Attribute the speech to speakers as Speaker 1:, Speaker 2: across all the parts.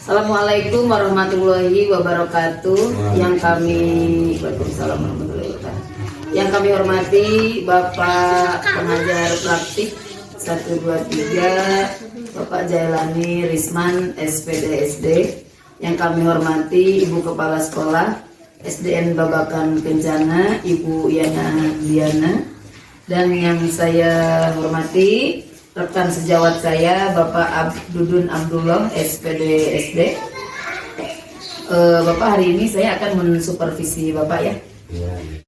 Speaker 1: Assalamualaikum warahmatullahi wabarakatuh. Waalaikumsalam warahmatullahi wabarakatuh. Yang kami hormati Bapak Pengajar Praktik 123 Bapak Jailani Risman SPDSD. Yang kami hormati Ibu Kepala Sekolah SDN Babakan Kencana Ibu Yana Diana. Dan yang saya hormati rekan sejawat saya Bapak Dudun Abdullah SPD SD. Bapak, hari ini saya akan mensupervisi Bapak ya.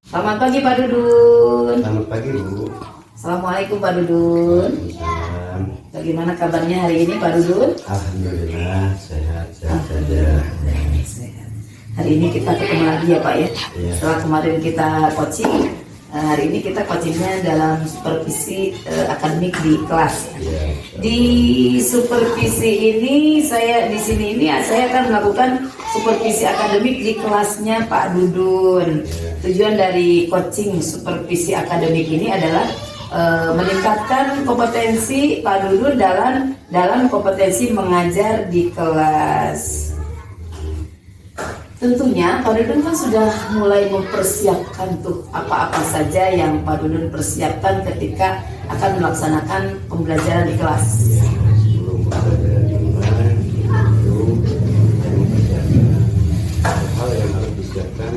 Speaker 1: Selamat pagi Pak Dudun.
Speaker 2: Selamat pagi Bu.
Speaker 1: Assalamualaikum Pak Dudun. Bagaimana kabarnya hari ini Pak Dudun?
Speaker 2: Alhamdulillah sehat saja.
Speaker 1: Hari ini kita ketemu lagi ya Pak ya. Setelah kemarin kita coaching, hari ini kita coachingnya dalam supervisi akademik di kelas. Di supervisi ini saya akan melakukan supervisi akademik di kelasnya Pak Dudun. Tujuan dari coaching supervisi akademik ini adalah meningkatkan kompetensi Pak Dudun dalam kompetensi mengajar di kelas. Tentunya Pak Dudun kan sudah mulai mempersiapkan tuh apa-apa saja yang Pak Dudun persiapkan ketika akan melaksanakan pembelajaran di kelas.
Speaker 2: Sebelum pembelajaran dimulai, itu saya mempersiapkan hal yang harus disiapkan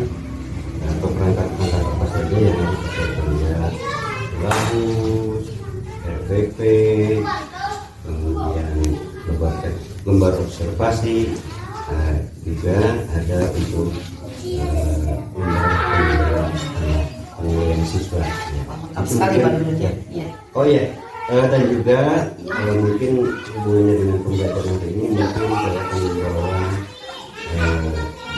Speaker 2: atau perangkat-perangkat apa saja yang harus disiapkan, ya, labus, RPP, kemudian lembar observasi. Juga ada untuk penilaian siswa.
Speaker 1: Sekali Pak Dudun ya.
Speaker 2: Oh ya, dan juga mungkin hubungannya dengan pembelajaran hari ini, mungkin saya akan membawa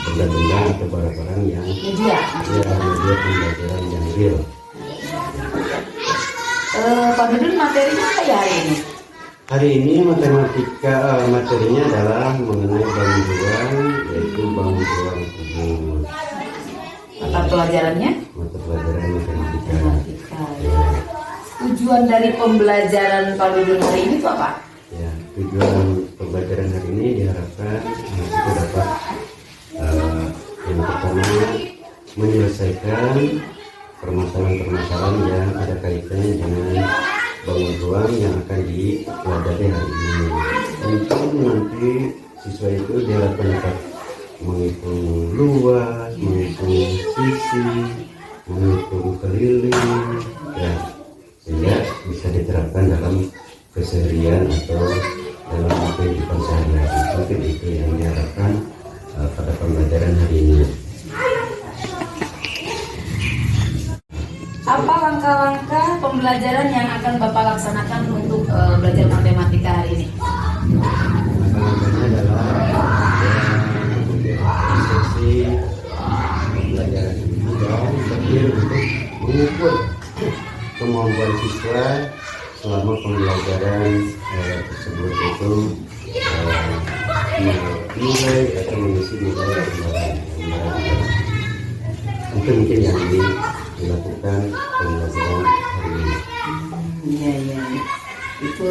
Speaker 2: benda-benda atau barang-barang yang media pembelajaran yang real.
Speaker 1: Pak Dudun, materinya apa ya hari ini?
Speaker 2: Hari ini matematika materinya adalah mengenai bangunan, yaitu bangunan kubus.
Speaker 1: Mata pelajarannya?
Speaker 2: Mata pelajaran matematika. Ya.
Speaker 1: Tujuan dari pembelajaran Pak Dudun hari ini itu apa?
Speaker 2: Ya, tujuan pembelajaran hari ini diharapkan kita dapat yang pertama menyelesaikan permasalahan-permasalahan yang ada kaitannya dengan bangun ruang yang akan dipelajari hari ini. Tentu nanti siswa itu diharapkan dapat menghitung luas, menghitung sisi, menghitung keliling, ya, sehingga bisa diterapkan dalam keseharian atau dalam kehidupan sehari-hari. Mungkin itu yang diharapkan pada pembelajaran hari ini.
Speaker 1: Apa langkah-langkah pembelajaran yang akan Bapak laksanakan untuk belajar matematika hari ini?
Speaker 2: Langkahnya adalah sesi pembelajaran ini dan terakhir untuk mengukur kemampuan siswa selama pembelajaran tersebut, itu menilai atau mengisi nilai pembelajaran. Itu mungkin yang dilakukan pembelajaran hari ini.
Speaker 1: Iya. Itu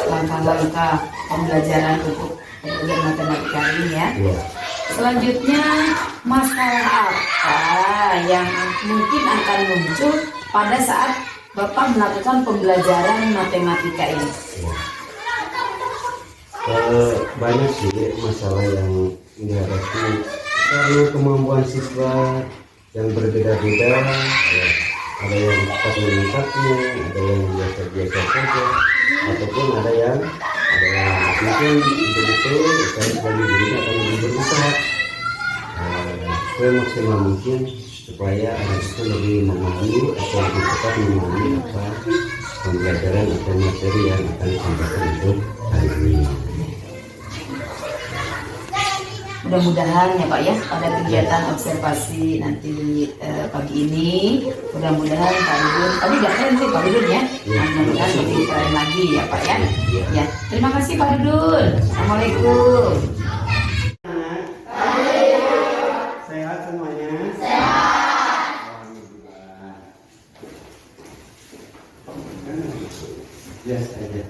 Speaker 1: langkah-langkah pembelajaran untuk belajar matematika ini ya. Selanjutnya, masalah apa yang mungkin akan muncul pada saat Bapak melakukan pembelajaran matematika ini?
Speaker 2: Banyak sih masalah yang dihadapi karena kemampuan siswa yang berbeda-beda, ya. Ada yang cepat meningkatnya, ada yang biasa-biasa saja, ataupun ada yang mungkin betul-betul saya sebagai dirinya akan lebih berusaha semaksimal mungkin supaya anak itu lebih memahami atau lebih cepat memahami apa pembelajaran atau materi yang akan disampaikan untuk hari ini.
Speaker 1: Mudah-mudahan ya Pak ya, pada kegiatan observasi nanti pagi ini, mudah-mudahan Pak Dudun, tadi udah keren sih Pak Dudun ya, mudah-mudahan lebih keren lagi ya Pak ya. Ya, terima kasih Pak Dudun. Assalamualaikum.
Speaker 2: Sehat semuanya? Sehat. Yes, aja.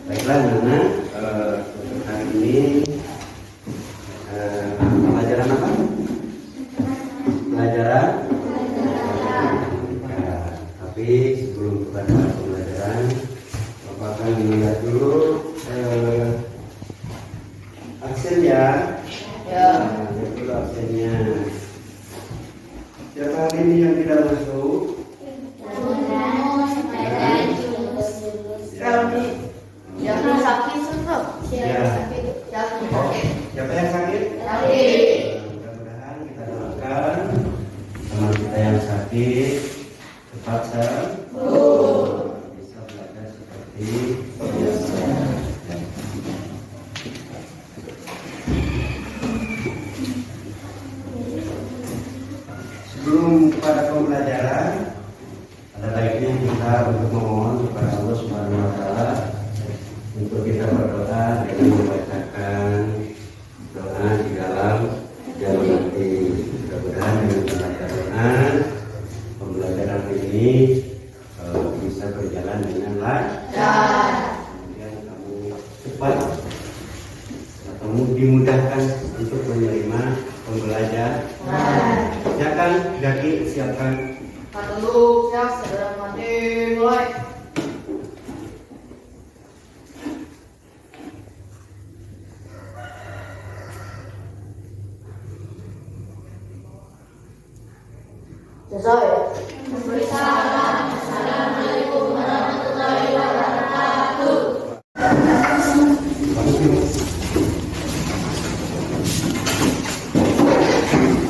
Speaker 2: Baiklah Nana, untuk hari ini pelajaran apa? Pelajaran. Ya, tapi sebelum kepada pembelajaran, Bapak akan melihat dulu aksen ya. Lihat dulu aksennya. Siapa hari ini yang tidak masuk?
Speaker 3: Yang sakit susah.
Speaker 2: Ya. Siapa yang sakit? Mudah-mudahan kita doakan teman kita yang sakit cepat sembuh, bisa belajar seperti biasa. Sebelum pada pembelajaran, ada baiknya kita untuk memohon kepada Allah Subhanahu Wa Taala untuk kita berdoa dengan membacakan doa di dalam jalan nanti. Mudah-mudahan dengan membaca doa pembelajaran ini bisa berjalan dengan lancar. Kemudian kamu cepat atau dimudahkan untuk menerima pembelajaran. Siapkan, Jaki, siapkan.
Speaker 3: Dulu siap segera mandi mulai. Selesai. Assalamualaikum warahmatullahi wabarakatuh.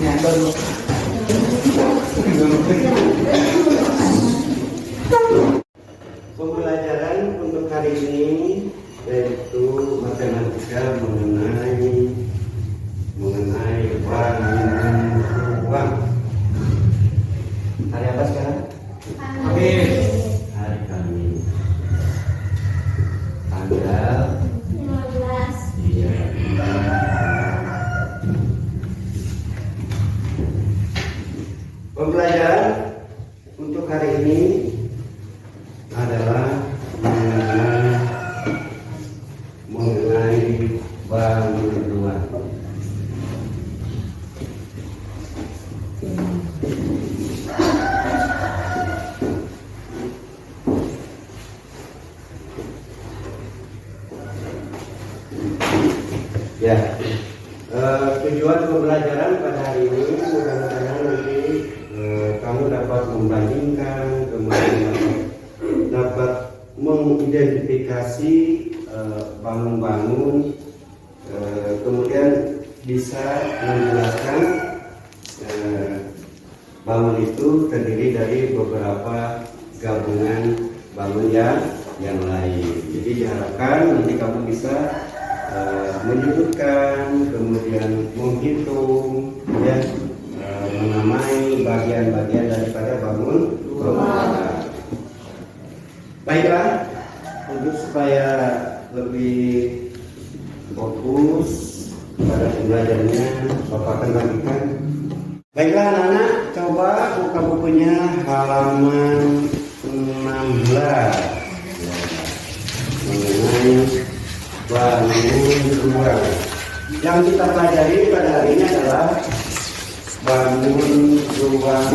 Speaker 1: Ya, baru.
Speaker 2: Pembelajaran untuk hari ini yaitu matematika mengenai uang. Hari apa sekarang? Hari Kamis. Tanggal
Speaker 3: 15.
Speaker 2: Iya. Pembelajaran untuk hari ini adalah mengenai bank kedua. Ya, tujuan pembelajaran pada hari ini mudah-mudahan nanti kamu dapat membandingkan, kemudian dapat mengidentifikasi bangun-bangun, kemudian bisa menjelaskan bangun itu terdiri dari beberapa gabungan bangun yang lain. Jadi diharapkan nanti kamu bisa menyebutkan, kemudian menghitung, ya, menamai bagian-bagian daripada bangun rumah. Baiklah, untuk supaya lebih fokus pada pembelajarannya, Bapak akan bagikan. Baiklah anak-anak, coba buka bukunya halaman 16 mengenai bangun ruang. Yang kita pelajari pada hari ini adalah bangun ruang.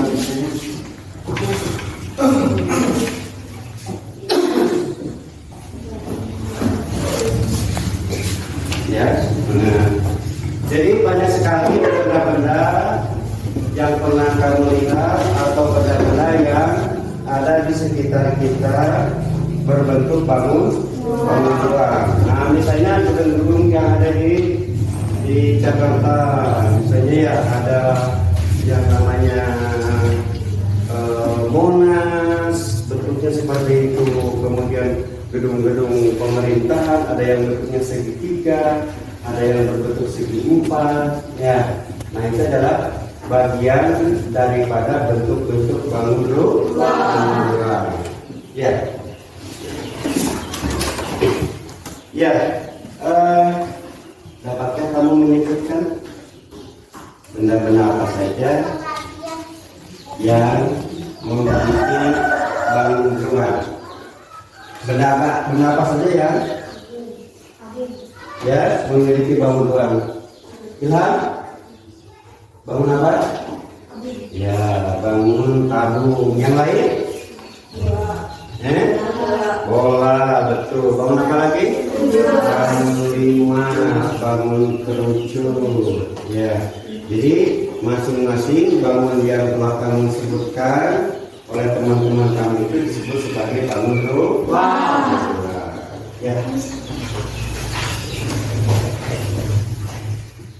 Speaker 2: Ya, jadi banyak sekali benda-benda yang pernah kamu lihat atau benda-benda yang ada di sekitar kita berbentuk bangun ruang. Nah, misalnya gedung-gedung yang ada di Jakarta, misalnya ya ada yang namanya Monas, bentuknya seperti itu. Kemudian gedung-gedung pemerintahan ada yang bentuknya segitiga, ada yang berbentuk segi empat. Ya, nah itu adalah bagian daripada bentuk-bentuk bangun ruang. Ya. Ya, dapatkah kamu menyebutkan benda-benda apa saja yang memiliki bangun ruang? Benda apa saja ya Ya, memiliki bangun ruang. Ilham, bangun apa? Ya, bangun tabung. Yang lain? Bola, betul. Bangun apa lagi? Bangun lima, bangun kerucut. Ya, jadi masing-masing bangun yang telah kami sebutkan oleh teman-teman kami itu disebut sebagai bangun ruang. Ya.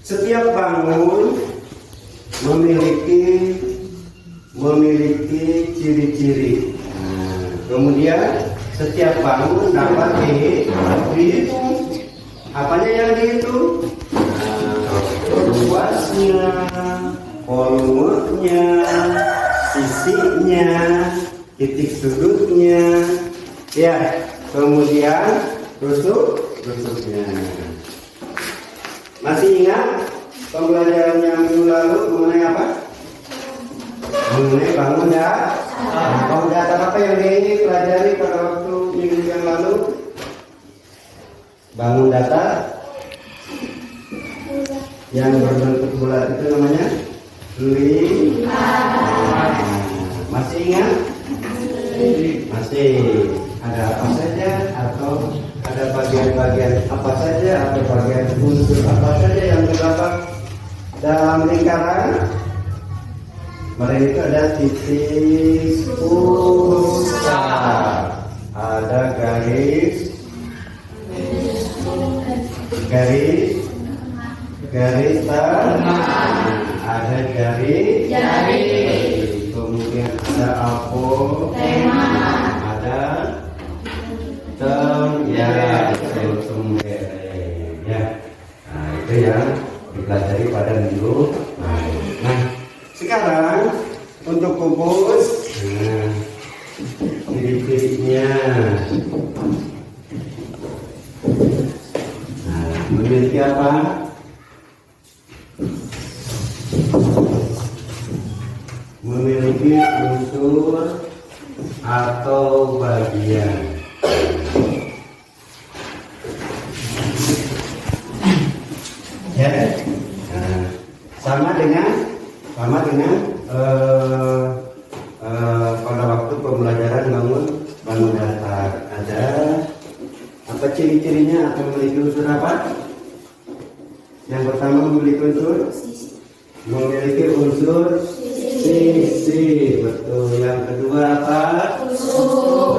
Speaker 2: Setiap bangun memiliki ciri-ciri. Kemudian setiap bangun dapat dihitung. Apanya yang dihitung? Luasnya, volumenya, sisinya, titik sudutnya, ya. Kemudian rusuknya. Masih ingat pembelajaran yang minggu lalu mengenai apa? Mengenai bangun datar apa yang dipelajari pada waktu minggu yang lalu? Bangun datar yang berbentuk bulat itu namanya lingkaran. Masih ingat? Masih. Ada apa saja atau ada bagian-bagian apa saja atau bagian unsur apa saja yang terdapat dalam lingkaran? Mereka ada titik pusat, ada garis tengah, ada garis, kemudian ada ada ya. Nah, itu yang dipelajari pada minggu. Nah, sekarang untuk kubus, ciri-cirinya. Memiliki apa? Memiliki unsur atau bagian. Ya, sama dengan pada waktu pembelajaran bangun datar. Ada apa ciri-cirinya atau memiliki unsur apa? Yang pertama memiliki unsur sisi, betul. Yang kedua apa?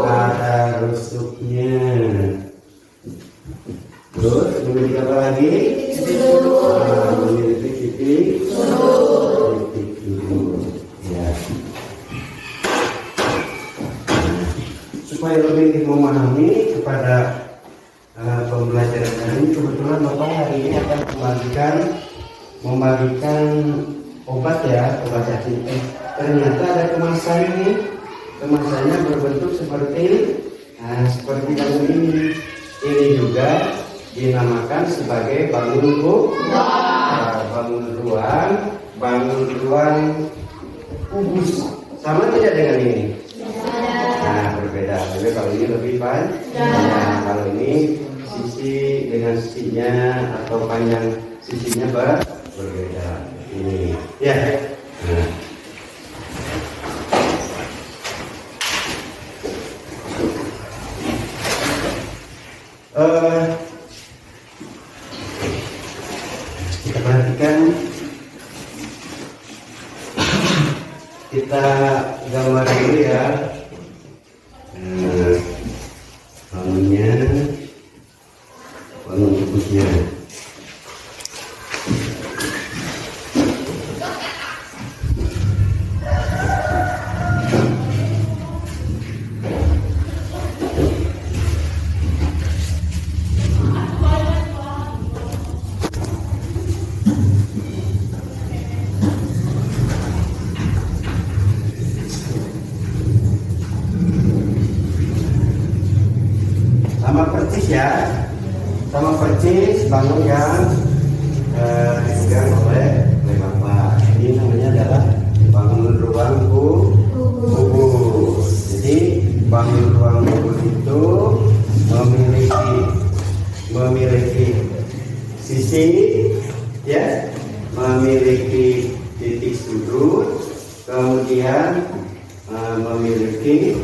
Speaker 2: Ada rusuknya. Terus memiliki apa lagi? Memiliki titik sudut. Ya. Supaya lebih memahami kepada pembelajaran ini, kebetulan Bapak hari ini akan membagikan obat cacing. Ternyata ada kemasan ini. Kemasannya berbentuk seperti bangun ini. Ini juga dinamakan sebagai bangun ruang kubus. Sama tidak dengan ini? Nah, berbeda. Jadi kalau ini lebih panjang. Kalau ini sisi dengan sisinya atau panjang sisinya berbeda. Ini ya. Kita perhatikan, kita gambar dulu ya. Bangun kubusnya. Sama persis bangun yang dipegang oleh Bapak. Ini namanya adalah bangun ruang kubus. Jadi bangun ruang kubus itu memiliki sisi, ya, memiliki titik sudut, kemudian memiliki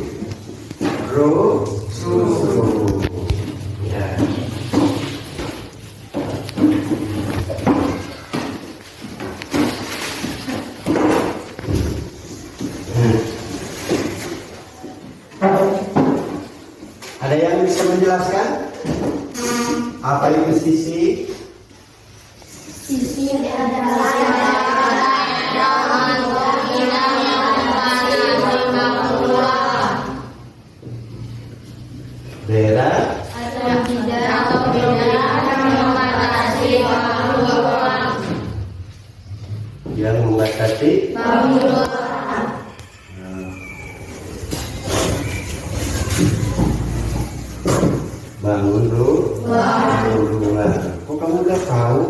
Speaker 2: rusuk, ya. Ada yang bisa menjelaskan apa itu sisi?
Speaker 4: Sisi adalah dalam kemungkinan yang masih berpeluang.
Speaker 2: Daerah
Speaker 4: Ada di dalam kemungkinan yang membatasi peluang.
Speaker 2: yang membatasi bangun rumah. Kok kamu udah tahu?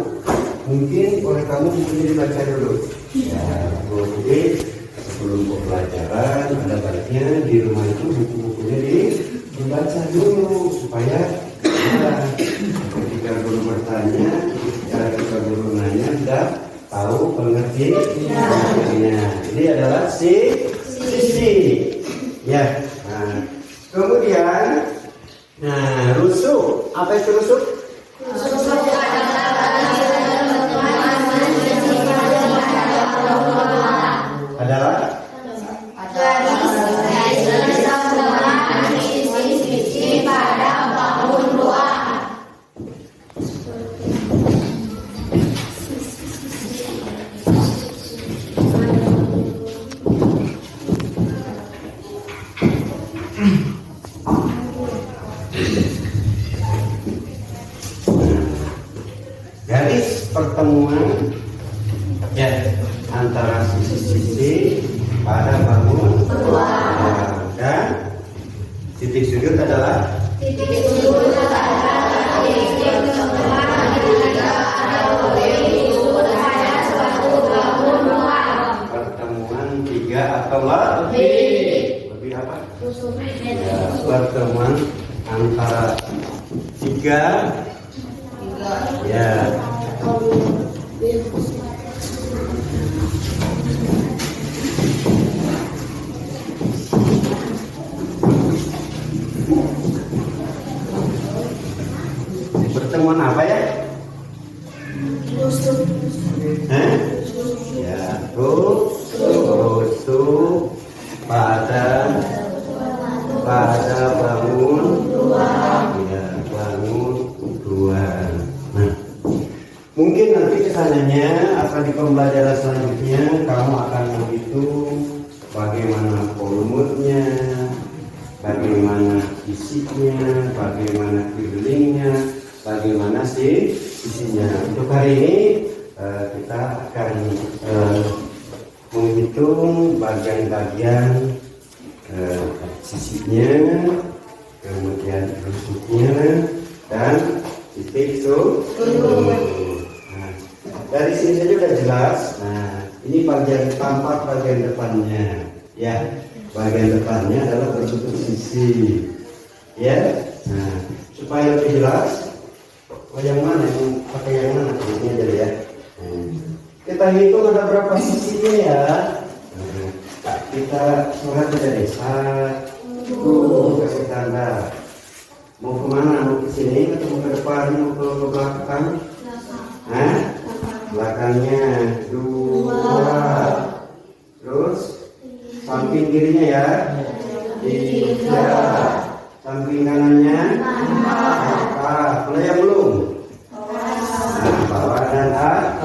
Speaker 2: Mungkin oleh kamu bukunya dibaca dulu. Ya, jadi sebelum pelajaran ada baiknya di rumah itu buku-bukunya dibaca dulu supaya ketika guru bertanya, ketika guru nanya sudah tahu pengertiannya. Ini adalah sisi. Ya. Nah, kemudian rusuk. Apa itu rusuk? Adalah
Speaker 4: sisi pada bangun ruang.
Speaker 2: garis pertemuan, ya, antara sisi-sisi pada bangun dan titik sudut adalah
Speaker 4: Titik sudut adalah titik ketemuan ketika ada posisi sudut pada suatu bangun ruang.
Speaker 2: pertemuan tiga atau lebih apa? Ya, pertemuan antara tiga, ya. Pertemuan apa ya? Ya, rusuk pada bangun, ya, bangun ruang. Nah, mungkin nanti kesananya akan di pembelajaran selanjutnya kamu akan menghitung bagaimana volumenya, bagaimana isinya, bagaimana feelingnya, bagaimana sisinya. Untuk hari ini kita akan menghitung bagian-bagian sisinya, kemudian rusuknya, dan titik sudut. Nah, dari sini saja sudah jelas. Nah, ini bagian tampak bagian depannya, ya. Bagian depannya adalah berbentuk sisi, ya. Nah, supaya lebih jelas, yang mana yang pakai yang mana? Ini aja ya. Kita hitung ada berapa sisinya ya. Kita surat dari 1, kasih tanda. Mau kemana? Mau ke sini atau mau ke depan? Mau ke belakang? Belakangnya 2. Terus samping kirinya ya 3. Samping kanannya 4. Mulai yang belum? Bawah dan atas.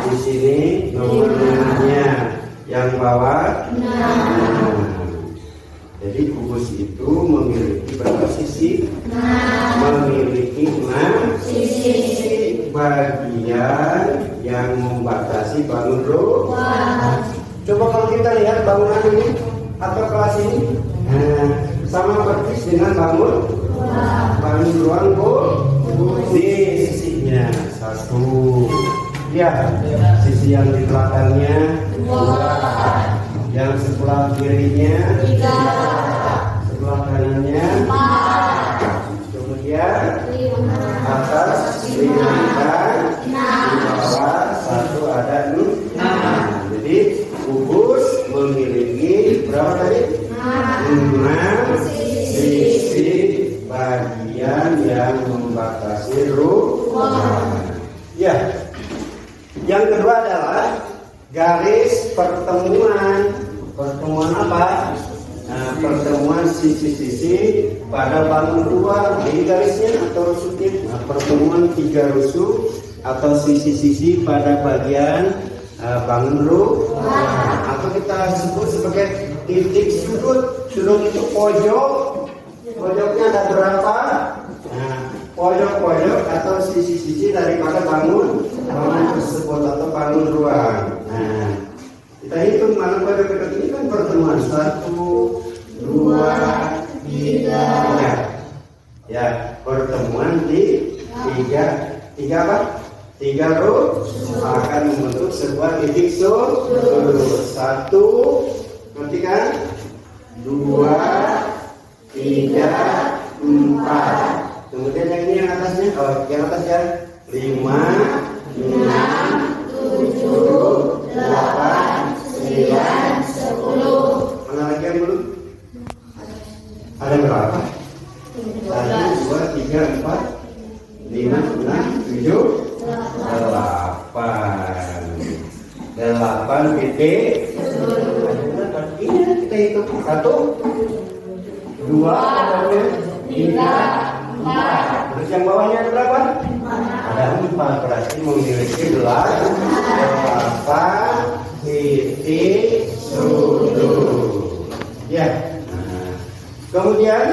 Speaker 2: Di sini nomornya yang bawah. Jadi kubus itu memiliki berapa sisi? Memiliki 6 sisi. Bagian yang membatasi bangun ruang. Coba kalau kita lihat bangunan ini atau kelas ini, sama persis dengan bangun ruang di sisinya 1. Ya, sisi yang di belakangnya 2. Yang sebelah kirinya 3. Sebelah kanannya 4. Kemudian atas 5 dan Di bawah 1 ada 6. Jadi kubus memiliki berapa tadi? 6 sisi bagian yang membatasi ruangan. Ya. Yang kedua adalah garis pertemuan. Pertemuan apa? Nah, pertemuan sisi-sisi pada bangun ruang. Ini garisnya atau rusuknya. Nah, pertemuan 3 rusuk atau sisi-sisi pada bagian bangun ruang. Atau kita sebut sebagai titik sudut. Sudut itu pojok. Pojoknya ada berapa? Nah, pojok-pojok atau sisi-sisi daripada bangun tersebut atau bangun ruang. Nah, kita hitung mana pojok-pojok ini kan pertemuan 1, 2, 3. Ya, pertemuan di 3 apa? 3 rusuk akan membentuk sebuah titik sudut. 1, nanti kan? 2, 3, 4. Kemudian yang ini yang atasnya, yang atas ya 5, 6, 7, 8, 9, 10. Mana lagi yang belum? Ada berapa? 1, 2, 3, 4, 5, 6, 7, 8. 8 titik. Ini kita hitung 1, 2, 3, 4. Terus yang bawahnya ada berapa? Ada 4. Berarti memiliki 8 titik sudut. Ya. Nah, kemudian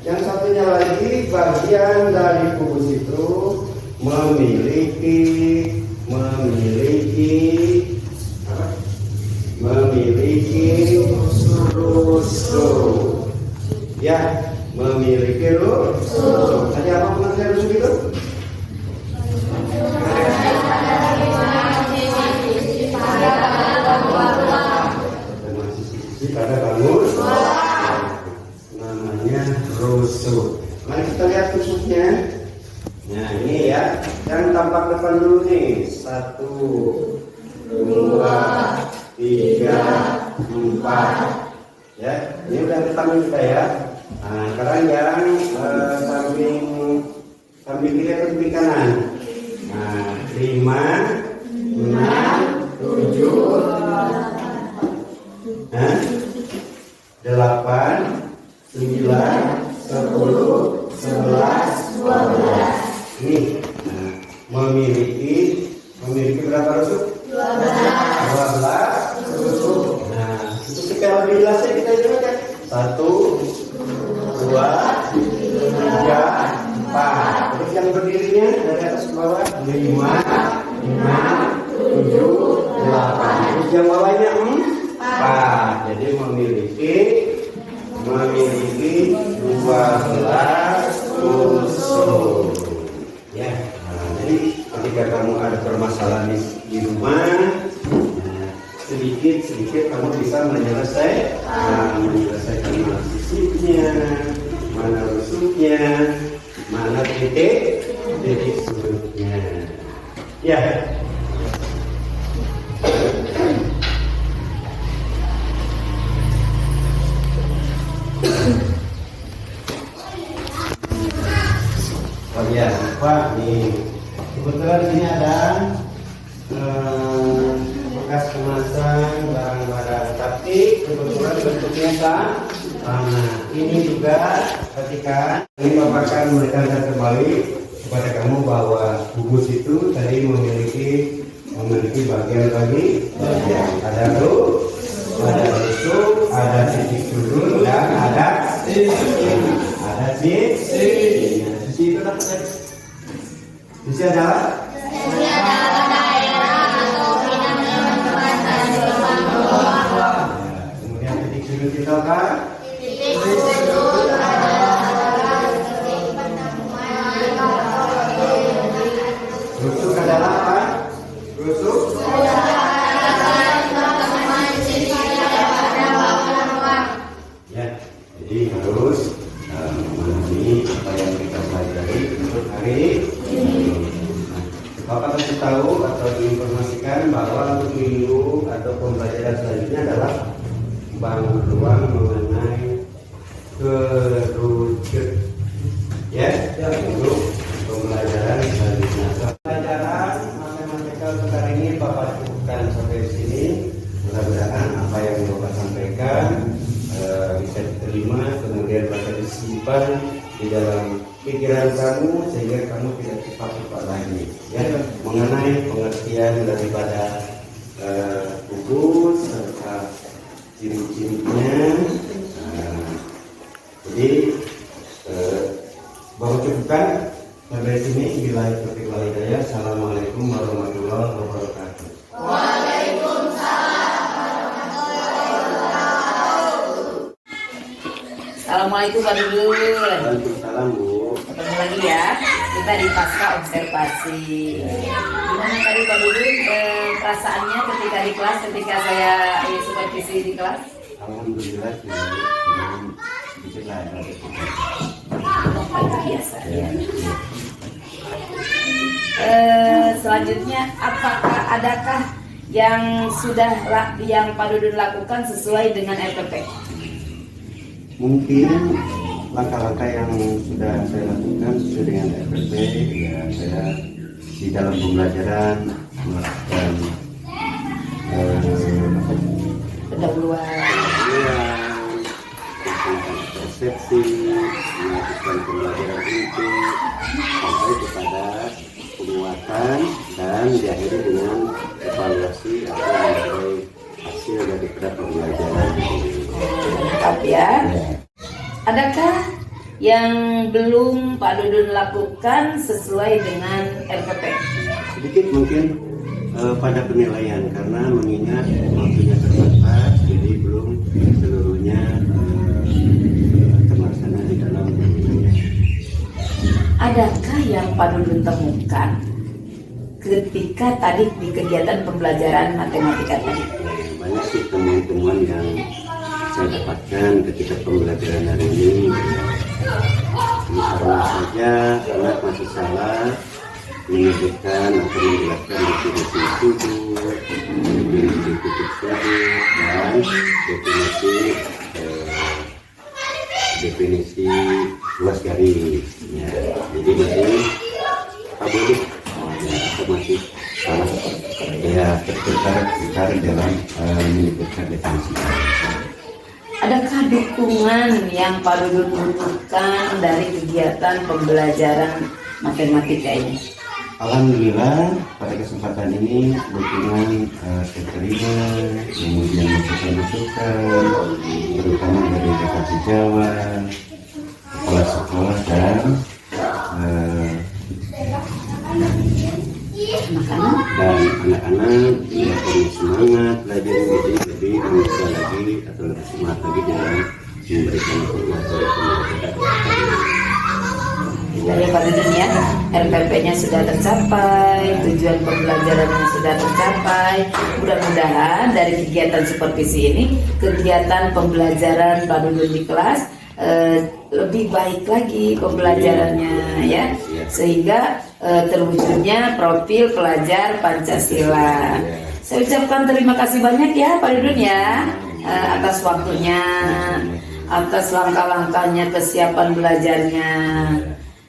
Speaker 2: yang satunya lagi bagian dari kubus itu memiliki rusuk. Ya, memiliki rusuk. Tadi apa pengertian rusuk itu? Sisi pada bangun. Namanya rusuk. Mari kita lihat rusuknya. Nah, ini ya, yang tampak depan dulu nih. 1, 2, 3, 4. Ya, ini udah ketemu kita ya. Nah, sekarang yang samping kiri atau samping kanan. Nah, 5, 6, 7, 8, 9, 10, 11, 12. Ini memiliki berapa rusuk? 12 rusuk. Nah, untuk kita lebih jelasnya kita jelaskan. 1, 2, 3, 4. Terus yang berdirinya dari atas ke bawah 5, 6, 7, 8. Terus yang bawahnya 4. Jadi memiliki 12 rusuk. Ya. Nah, jadi ketika kamu ada permasalahan di rumah, sedikit kamu bisa menyelesaikan mana sisinya, mana rusuknya, mana titik sudutnya. Ya. Oh ya, Pak, nih kebetulan sini ada bekas kemasan barang-barang, tapi kebetulan bentuknya sama. Ini juga ketika ini Bapak akan menekankan kembali kepada kamu bahwa kubus itu tadi memiliki bagian ada rusuk, ada titik sudut, dan ada sisi. Sisi itu apa tadi? Sisi adalah kemudian titik sudut itu apa? Rusuk adalah apa? Rusuk ya, jadi harus memahami apa yang kita pelajari untuk hari ini. Bapak kasih tahu atau diinformasikan bahwa untuk minggu atau pembelajaran selanjutnya adalah bantuan mengenai kerucut ya untuk pembelajaran selanjutnya. Pelajaran matematika untuk hari ini Bapak cukupkan sampai sini. Mudah-mudahan apa yang Bapak sampaikan bisa diterima, kemudian dapat disimpan di dalam pikiran kamu sehingga kamu tidak cepat-cepat lagi ya mengenai pengertian daripada tubuh serta ciri-cirinya. Jadi Bapak cukupkan sampai sini. Bila taufiq wal hidayah. Assalamualaikum warahmatullahi wabarakatuh.
Speaker 1: Assalamualaikum Pak Dudun.
Speaker 2: Waalaikumsalam Bu.
Speaker 1: Ketemu lagi ya. Kita di pasca observasi. Gimana tadi Pak Dudun perasaannya ketika di kelas, ketika saya supervisi di kelas?
Speaker 2: Alhamdulillah sudah bisa lah.
Speaker 1: Luar biasa ya. Selanjutnya adakah yang Pak Dudun lakukan sesuai dengan RPP?
Speaker 2: Mungkin langkah-langkah yang sudah saya lakukan sesuai dengan RPP ya, saya di dalam pembelajaran melakukan
Speaker 1: Pendahuluan,
Speaker 2: persepsi, melakukan pembelajaran itu sampai kepada penguatan dan diakhiri dengan evaluasi atau mencapai hasil daripada pembelajaran itu.
Speaker 1: lengkap ya. Adakah yang belum Pak Dudun lakukan sesuai dengan RPP?
Speaker 2: Sedikit mungkin pada penilaian karena mengingat waktunya terbatas, jadi belum seluruhnya terlaksana di dalam penilaian.
Speaker 1: Adakah yang Pak Dudun temukan ketika tadi di kegiatan pembelajaran matematika tadi?
Speaker 2: Banyak sih temuan-temuan yang saya dapatkan ketika pembelajaran hari ini. Misalnya saja anak masih salah menyebutkan atau menjelaskan definisi tubuh, definisi titik sudut, dan definisi luas garis. Ya, jadi masih boleh atau masih salah ya tertarik dalam menyebutkan definisi.
Speaker 1: Adakah dukungan yang Pak Dudun butuhkan dari kegiatan pembelajaran matematika ini?
Speaker 2: Alhamdulillah pada kesempatan ini dukungan terima, kemudian masukan-masukan terutama dari Dekati Jawa, kepala sekolah dan anak-anak yang punya semangat belajar lebih bisa lagi atau lebih semangat lagi dalam memberikan pembelajaran.
Speaker 1: Dari Pak Dudun ya, RPP-nya sudah tercapai, tujuan pembelajarannya sudah tercapai. Mudah-mudahan dari kegiatan supervisi ini, kegiatan pembelajaran Pak Dudun di kelas lebih baik lagi pembelajarannya ya, sehingga terwujudnya profil pelajar Pancasila. Saya ucapkan terima kasih banyak ya Pak Dudun ya, atas waktunya, atas langkah-langkahnya, kesiapan belajarnya.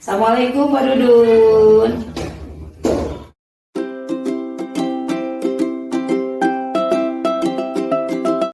Speaker 1: Assalamualaikum Pak Dudun.